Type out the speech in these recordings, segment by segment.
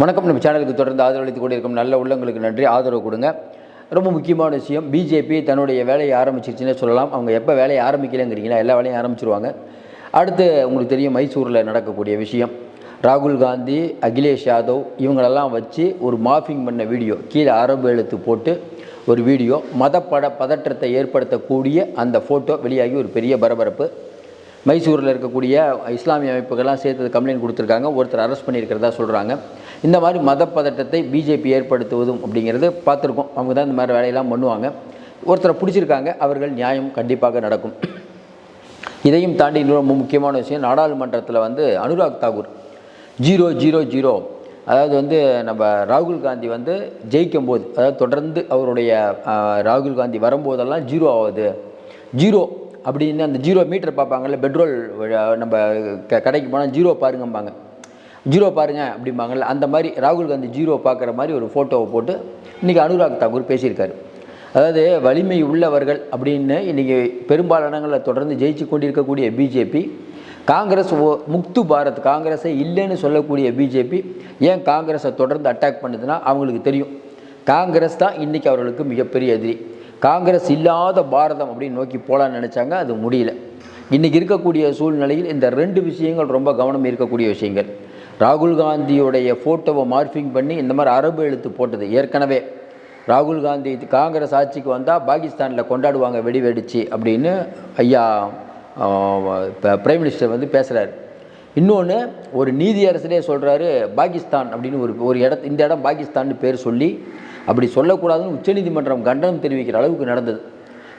வணக்கம். நம்ம சேனலுக்கு தொடர்ந்து ஆதரவளித்துக் கொண்டிருக்கும் நல்ல உள்ளங்களுக்கு நன்றி. ஆதரவு கொடுங்க. ரொம்ப முக்கியமான விஷயம், பிஜேபி தன்னுடைய வேலையை ஆரம்பிச்சிருச்சுன்னே சொல்லலாம். அவங்க எப்போ வேலையை ஆரம்பிக்கலைங்கிறீங்களா, எல்லா வேலையும் ஆரம்பிச்சிருவாங்க. அடுத்து உங்களுக்கு தெரியும் மைசூரில் நடக்கக்கூடிய விஷயம், ராகுல் காந்தி, அகிலேஷ் யாதவ் இவங்களெல்லாம் வச்சு ஒரு மாஃபிங் பண்ண வீடியோ, கீழே அரபு எழுத்து போட்டு ஒரு வீடியோ, பதற்றத்தை ஏற்படுத்தக்கூடிய அந்த ஃபோட்டோ வெளியாகி ஒரு பெரிய பரபரப்பு. மைசூரில் இருக்கக்கூடிய இஸ்லாமிய அமைப்புகள்லாம் சேர்த்து கம்ப்ளைண்ட் கொடுத்துருக்காங்க. ஒருத்தர் அரெஸ்ட் பண்ணியிருக்கிறதா சொல்கிறாங்க. இந்த மாதிரி பதட்டத்தை பிஜேபி ஏற்படுத்துவதும் அப்படிங்கிறது பார்த்துருக்கோம். அவங்க தான் இந்த மாதிரி வேலையெல்லாம் பண்ணுவாங்க. ஒருத்தரை பிடிச்சிருக்காங்க, அவர்கள் நியாயம் கண்டிப்பாக நடக்கும். இதையும் தாண்டி இன்னொரு முக்கியமான விஷயம், நாடாளுமன்றத்தில் அனுராக் தாக்கூர் 000, அதாவது நம்ம ராகுல் காந்தி ஜெயிக்கும் போது, அதாவது தொடர்ந்து அவருடைய ராகுல் காந்தி வரும்போதெல்லாம் 0 ஆகுது, 0 அப்படின்னு அந்த 0 மீட்டர் பார்ப்பாங்கல்ல, பெட்ரோல் நம்ம கடைக்கு போனால் 0 பாருங்கம்பாங்க, 0 பாருங்கள் அப்படிம்பாங்கள்ல, அந்த மாதிரி ராகுல் காந்தி 0 பார்க்குற மாதிரி ஒரு ஃபோட்டோவை போட்டு இன்றைக்கி அனுராக் தாக்கூர் பேசியிருக்காரு. அதாவது வலிமை உள்ளவர்கள் அப்படின்னு இன்றைக்கி பெரும்பாலானங்களில் தொடர்ந்து ஜெயிச்சு கொண்டிருக்கக்கூடிய பிஜேபி, காங்கிரஸ் முக்து பாரத், காங்கிரஸை இல்லைன்னு சொல்லக்கூடிய பிஜேபி ஏன் காங்கிரஸை தொடர்ந்து அட்டாக் பண்ணுதுன்னா அவங்களுக்கு தெரியும் காங்கிரஸ் தான் இன்றைக்கி அவர்களுக்கு மிகப்பெரிய எதிரி. காங்கிரஸ் இல்லாத பாரதம் அப்படின்னு நோக்கி போகலான்னு நினச்சாங்க, அது முடியல. இன்றைக்கி இருக்கக்கூடிய சூழ்நிலையில் இந்த 2 விஷயங்கள் ரொம்ப கவனம் இருக்கக்கூடிய விஷயங்கள். ராகுல் காந்தியோடைய ஃபோட்டோவை மார்ஃபிங் பண்ணி இந்த மாதிரி அரபு எழுத்து போட்டது. ஏற்கனவே ராகுல் காந்தி காங்கிரஸ் ஆட்சிக்கு வந்தால் பாகிஸ்தானில் கொண்டாடுவாங்க வெடி வெடிச்சு அப்படின்னு ஐயா பிரைம் மினிஸ்டர் பேசுகிறாரு. இன்னொன்று ஒரு நீதியரசரே சொல்கிறாரு பாகிஸ்தான் அப்படின்னு ஒரு இந்த இடம் பாகிஸ்தான் பேர் சொல்லி அப்படி சொல்லக்கூடாதுன்னு உச்சநீதிமன்றம் கண்டனம் தெரிவிக்கிற அளவுக்கு நடந்தது.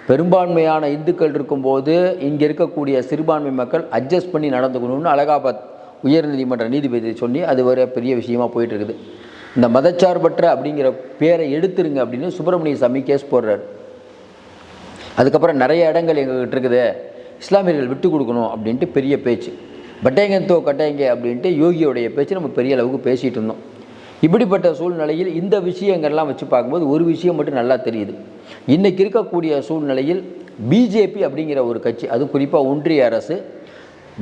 பெரும்பான்மையான இந்துக்கள் இருக்கும்போது இங்கே இருக்கக்கூடிய சிறுபான்மை மக்கள் அட்ஜஸ்ட் பண்ணி நடந்துக்கணும்னு அலகாபாத் உயர்நீதிமன்ற நீதிபதி சொல்லி அது ஒரு பெரிய விஷயமாக போயிட்டு இருக்குது. இந்த மதச்சார்பற்ற அப்படிங்கிற பேரை எடுத்துருங்க அப்படின்னு சுப்பிரமணிய சாமி கேஸ் போடுறார். அதுக்கப்புறம் நிறைய இடங்கள் எங்ககிட்ட இருக்குது, இஸ்லாமியர்கள் விட்டு கொடுக்கணும் அப்படின்ட்டு பெரிய பேச்சு, பட்டேங்கத்தோ கட்டேங்க அப்படின்ட்டு யோகியோடைய பேச்சு நம்ம பெரிய அளவுக்கு பேசிகிட்டு இருந்தோம். இப்படிப்பட்ட சூழ்நிலையில் இந்த விஷயங்கள்லாம் வச்சு பார்க்கும்போது ஒரு விஷயம் மட்டும் நல்லா தெரியுது. இன்றைக்கி இருக்கக்கூடிய சூழ்நிலையில் பிஜேபி அப்படிங்கிற ஒரு கட்சி, அதுவும் குறிப்பாக ஒன்றிய அரசு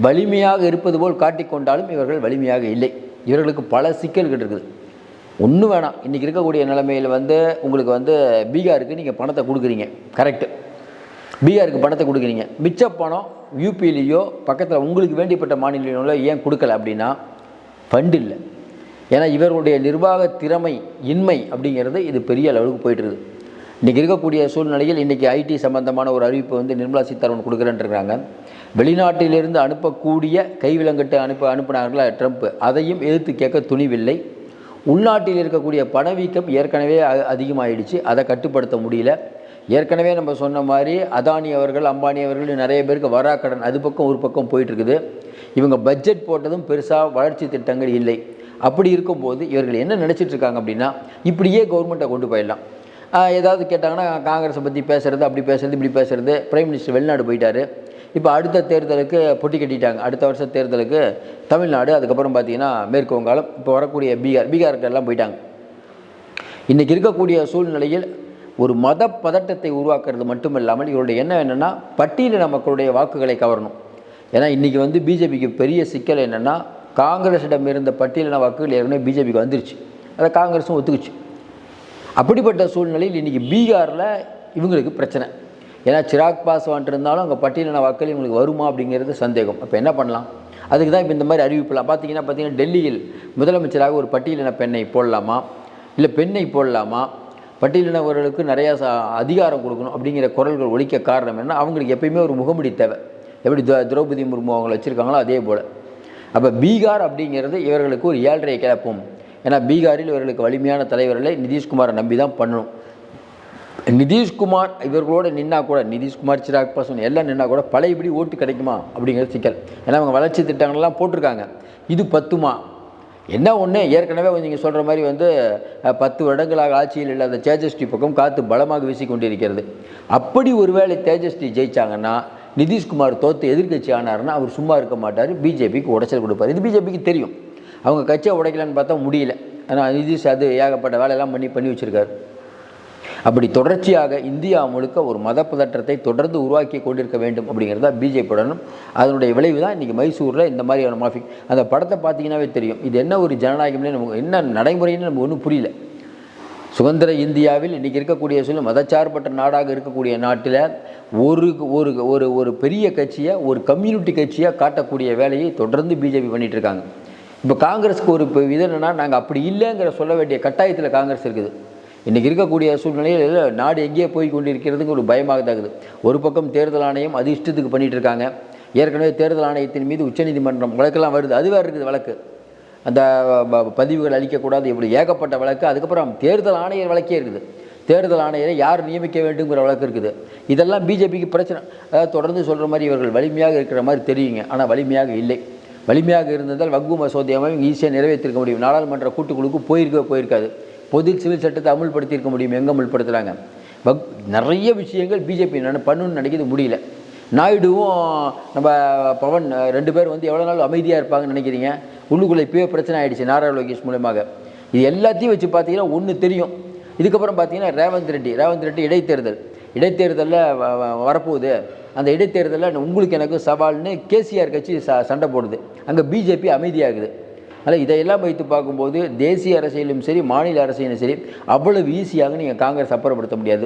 வலிமையாக இருப்பது போல் காட்டிக்கொண்டாலும் இவர்கள் வலிமையாக இல்லை. இவர்களுக்கு பல சிக்கல்கள் இருக்குது. ஒன்றும் வேணாம், இன்றைக்கி இருக்கக்கூடிய நிலைமையில் உங்களுக்கு பீகாருக்கு நீங்கள் பணத்தை கொடுக்குறீங்க, கரெக்டு, பீகாருக்கு பணத்தை கொடுக்குறீங்க, மிச்ச பணம் யூபியிலேயோ பக்கத்தில் உங்களுக்கு வேண்டியப்பட்ட மாநிலங்களோ ஏன் கொடுக்கல அப்படின்னா ஃபண்டு இல்லை. ஏன்னா இவர்களுடைய நிர்வாக திறமை இன்மை அப்படிங்கிறது இது பெரிய அளவுக்கு போயிட்டுருக்குது. இன்றைக்கி இருக்கக்கூடிய சூழ்நிலையில் இன்றைக்கி ஐடி சம்பந்தமான ஒரு அறிவிப்பு நிர்மலா சீதாராமன் கொடுக்குறேன்ருக்காங்க. வெளிநாட்டிலிருந்து அனுப்பக்கூடிய கைவிலங்கட்டு அனுப்பினார்களா ட்ரம்ப், அதையும் எதிர்த்து கேட்க துணிவில்லை. உள்நாட்டில் இருக்கக்கூடிய பணவீக்கம் ஏற்கனவே அதிகமாகிடுச்சு, அதை கட்டுப்படுத்த முடியல. ஏற்கனவே நம்ம சொன்ன மாதிரி அதானி அவர்கள், அம்பானி அவர்கள் நிறைய பேருக்கு வராக்கடன் அது பக்கம் ஒரு பக்கம் போயிட்டுருக்குது. இவங்க பட்ஜெட் போட்டதும் பெருசாக வளர்ச்சி திட்டங்கள் இல்லை. அப்படி இருக்கும்போது இவர்கள் என்ன நினச்சிட்ருக்காங்க அப்படின்னா இப்படியே கவர்மெண்ட்டை கொண்டு போயிடலாம். ஏதாவது கேட்டாங்கன்னா காங்கிரஸை பற்றி பேசுகிறது, அப்படி பேசுகிறது, இப்படி பேசுகிறது. பிரைம் மினிஸ்டர் வெளிநாடு போயிட்டார். இப்போ அடுத்த தேர்தலுக்கு பொட்டி கட்டிட்டாங்க. அடுத்த வருஷம் தேர்தலுக்கு தமிழ்நாடு, அதுக்கப்புறம் பார்த்திங்கன்னா மேற்கு வங்காளம், இப்போ வரக்கூடிய பீகாருக்கெல்லாம் போயிட்டாங்க. இன்றைக்கி இருக்கக்கூடிய சூழ்நிலையில் ஒரு மத பதட்டத்தை உருவாக்குறது மட்டும் இல்லாமல் இவருடைய எண்ணம் என்னென்னா பட்டியலின மக்களுடைய வாக்குகளை கவரணும். ஏன்னா இன்றைக்கி பிஜேபிக்கு பெரிய சிக்கல் என்னென்னா காங்கிரஸிடம் இருந்த பட்டியலின வாக்குகள் ஏற்கனவே பிஜேபிக்கு வந்துருச்சு, அதை காங்கிரஸும் ஒத்துக்குச்சு. அப்படிப்பட்ட சூழ்நிலையில் இன்றைக்கி பீகாரில் இவங்களுக்கு பிரச்சனை. ஏன்னா சிராக் பாஸ்வான் இருந்தாலும் அங்கே பட்டியலின வாக்கள் இவங்களுக்கு வருமா அப்படிங்கிறது சந்தேகம். அப்போ என்ன பண்ணலாம்? அதுக்கு தான் இப்போ இந்த மாதிரி அறிவிப்பெல்லாம் பார்த்தீங்கன்னா டெல்லியில் முதலமைச்சராக ஒரு பட்டியலின பெண்ணை போடலாமா, இல்லை பெண்ணை போடலாமா, பட்டியலினவர்களுக்கு நிறையா அதிகாரம் கொடுக்கணும் அப்படிங்கிற குரல்கள் ஒலிக்க காரணம் என்ன, அவங்களுக்கு எப்பயுமே ஒரு முகமுடி தேவை. எப்படி திரௌபதி முர்மு அவங்களை வச்சுருக்காங்களோ அதே போல். அப்போ பீகார் அப்படிங்கிறது இவர்களுக்கு ஒரு 7.5 கிளப்பும். ஏன்னா பீகாரில் இவர்களுக்கு வலிமையான தலைவர்களை நிதிஷ்குமாரை நம்பி தான் பண்ணணும். நிதிஷ்குமார் இவர்களோடு நின்னா கூட, நிதிஷ்குமார், சிராக் பாஸ்வான் எல்லாம் நின்னா கூட பழையபடி ஓட்டு கிடைக்குமா அப்படிங்கிறது சிக்கல். ஏன்னா அவங்க வளர்ச்சி திட்டங்கள்லாம் போட்டிருக்காங்க, இது பத்துமா? என்ன ஒன்று, ஏற்கனவே நீங்கள் சொல்கிற மாதிரி 10 வருடங்களாக ஆட்சியில் இல்லாத தேஜஸ்வி பக்கம் காற்று பலமாக வீசி கொண்டிருக்கிறது. அப்படி ஒருவேளை தேஜஸ்வி ஜெயித்தாங்கன்னா நிதிஷ்குமார் தோற்று எதிர்கட்சி ஆனார்னா அவர் சும்மா இருக்க மாட்டார், பிஜேபிக்கு உடைச்சல் கொடுப்பார். இது பிஜேபிக்கு தெரியும். அவங்க கட்சியை உடைக்கலான்னு பார்த்தா முடியல. ஆனால் நிதிஷ் அது ஏகப்பட்ட வேலையெல்லாம் பண்ணி வச்சுருக்காரு. அப்படி தொடர்ச்சியாக இந்தியா முழுக்க ஒரு மத பதற்றத்தை தொடர்ந்து உருவாக்கி கொண்டிருக்க வேண்டும் அப்படிங்கிறது தான் பிஜேபியுடனும். அதனுடைய விளைவு தான் இன்றைக்கி மைசூரில் இந்த மாதிரியான மாஃபிக். அந்த படத்தை பார்த்தீங்கன்னாவே தெரியும். இது என்ன ஒரு ஜனநாயகம்னே நமக்கு என்ன நடைமுறைன்னு நமக்கு ஒன்றும் புரியல. சுதந்திர இந்தியாவில் இன்றைக்கி இருக்கக்கூடிய சொல்ல மதச்சார்பற்ற நாடாக இருக்கக்கூடிய நாட்டில் ஒரு ஒரு ஒரு ஒரு பெரிய கட்சியை ஒரு கம்யூனிட்டி கட்சியாக காட்டக்கூடிய வேலையை தொடர்ந்து பிஜேபி பண்ணிகிட்டு இருக்காங்க. இப்போ காங்கிரஸுக்கு ஒரு இது என்னென்னா, நாங்கள் அப்படி இல்லைங்கிற சொல்ல வேண்டிய கட்டாயத்தில் காங்கிரஸ் இருக்குது. இன்றைக்கி இருக்கக்கூடிய சூழ்நிலையில் நாடு எங்கேயே போய் கொண்டிருக்கிறதுக்கு ஒரு பயமாக தாக்குது. ஒரு பக்கம் தேர்தல் ஆணையம் அது இஷ்டத்துக்கு பண்ணிகிட்டு இருக்காங்க. ஏற்கனவே தேர்தல் ஆணையத்தின் மீது உச்சநீதிமன்றம் வழக்கெல்லாம் வருது. அது வேறு இருக்குது வழக்கு. அந்த பதிவுகள் அளிக்கக்கூடாது, இப்படி ஏகப்பட்ட வழக்கு. அதுக்கப்புறம் தேர்தல் ஆணையர் வழக்கே இருக்குது. தேர்தல் ஆணையரை யார் நியமிக்க வேண்டுங்கிற வழக்கு இருக்குது. இதெல்லாம் பிஜேபிக்கு பிரச்சனை. அதாவது தொடர்ந்து சொல்கிற மாதிரி இவர்கள் வலிமையாக இருக்கிற மாதிரி தெரியுங்க, ஆனால் வலிமையாக இல்லை. வலிமையாக இருந்ததால் வக்பு மசோதாவை ஈஸியாக நிறைவேற்றிருக்க முடியும். நாடாளுமன்ற கூட்டுக்குழுக்கு போயிருக்காது. பொது சிவில் சட்டத்தை அமுல்படுத்தியிருக்க முடியும். எங்கே அமுல்படுத்துகிறாங்க? நிறைய விஷயங்கள் பிஜேபி பண்ணணும்னு நினைக்கிறது முடியல. நாயுடுவும் நம்ம பவன் 2 பேர் எவ்வளோ நாள் அமைதியாக இருப்பாங்கன்னு நினைக்கிறீங்க? உள்ளுக்குள்ளே இப்போயே பிரச்சனை ஆகிடுச்சு நாரா லோகேஷ் மூலமாக. இது எல்லாத்தையும் வச்சு பார்த்தீங்கன்னா ஒன்று தெரியும். இதுக்கப்புறம் பார்த்தீங்கன்னா ரேவந்த் ரெட்டி இடைத்தேர்தலில் வரப்போகுது. அந்த இடைத்தேர்தலில் உங்களுக்கு எனக்கு சவால்னு கேசிஆர் கட்சி சண்டை போடுது. அங்கே பிஜேபி அமைதியாகுது. அதில் இதையெல்லாம் வைத்து பார்க்கும்போது தேசிய அரசியலும் சரி மாநில அரசியலும் சரி அவ்வளவு ஈஸியாக நீங்கள் காங்கிரஸ் அப்புறப்படுத்த முடியாது.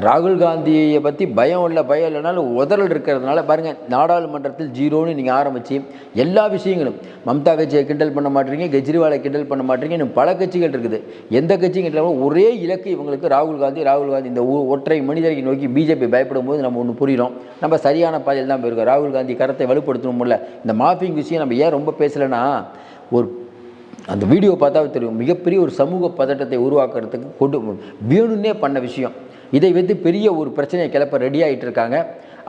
ராகுல் காந்தியை பற்றி பயம் இல்லைனாலும் உதறல் இருக்கிறதுனால பாருங்கள், நாடாளுமன்றத்தில் 0ன்னு நீங்கள் ஆரம்பித்து எல்லா விஷயங்களும் மம்தா கட்சியை கிண்டல் பண்ண மாட்டீங்க, கெஜ்ரிவாலை கிண்டல் பண்ண மாட்டீங்க. இன்னும் பல கட்சிகள் இருக்குது. எந்த கட்சியும் கிண்டல் ஒரே இலக்கு இவங்களுக்கு ராகுல் காந்தி. இந்த ஒற்றை மனிதரை நோக்கி பிஜேபி பயப்படும் போது நம்ம ஒன்று புரிகிறோம், நம்ம சரியான பாதையில் தான் போயிருக்கோம். ராகுல் காந்தி கரத்தை வலுப்படுத்தணும்ல. இந்த மாஃபிங் விஷயம் நம்ம ஏன் ரொம்ப பேசலைன்னா, அந்த வீடியோ பார்த்தா தெரியும், மிகப்பெரிய ஒரு சமூக பதட்டத்தை உருவாக்குறதுக்கு வேணும்னே பண்ண விஷயம். இதை வைத்து பெரிய ஒரு பிரச்சனையை கிளப்ப ரெடி ஆகிட்டு இருக்காங்க.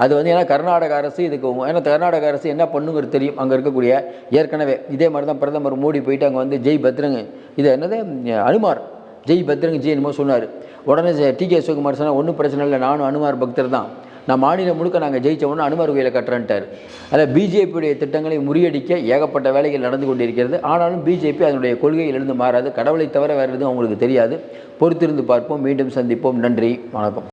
அது ஏன்னா கர்நாடக அரசு ஏன்னா கர்நாடக அரசு என்ன பண்ணுங்கிறது தெரியும். அங்கே இருக்கக்கூடிய ஏற்கனவே இதே மாதிரி தான் பிரதமர் மோடி போயிட்டு அங்கே ஜெய் பத்ரங் இது என்னது அனுமார் ஜெய் பத்ரங் ஜெய் என்னமோ சொன்னார். உடனே டிகே சிவகுமார் சொன்னால் ஒன்றும் பிரச்சனை இல்லை, நானும் அனுமார் பக்தர் தான், நான் மாநிலம் முழுக்க நாங்கள் ஜெயித்தோம்னா அனுமார் கோயிலை கட்டுறேன்ட்டார். அதில் பிஜேபியுடைய திட்டங்களை முறியடிக்க ஏகப்பட்ட வேலைகள் நடந்து கொண்டிருக்கிறது. ஆனாலும் பிஜேபி அதனுடைய கொள்கையிலிருந்து மாறாது. கடவுளை தவிர வேறு எதுவும் அவங்களுக்கு தெரியாது. பொறுத்திருந்து பார்ப்போம். மீண்டும் சந்திப்போம். நன்றி, வணக்கம்.